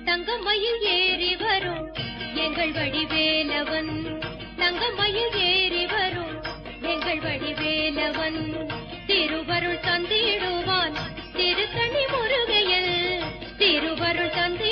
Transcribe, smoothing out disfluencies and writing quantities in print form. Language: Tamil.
தங்கமயில் ஏறி வரும் எங்கள் வடிவேலவன், தங்கமயில் ஏறி வரும் எங்கள் வடிவேலவன், திருவருள் தந்திடுவான் திருத்தணி முருகையில், திருவருள் தந்து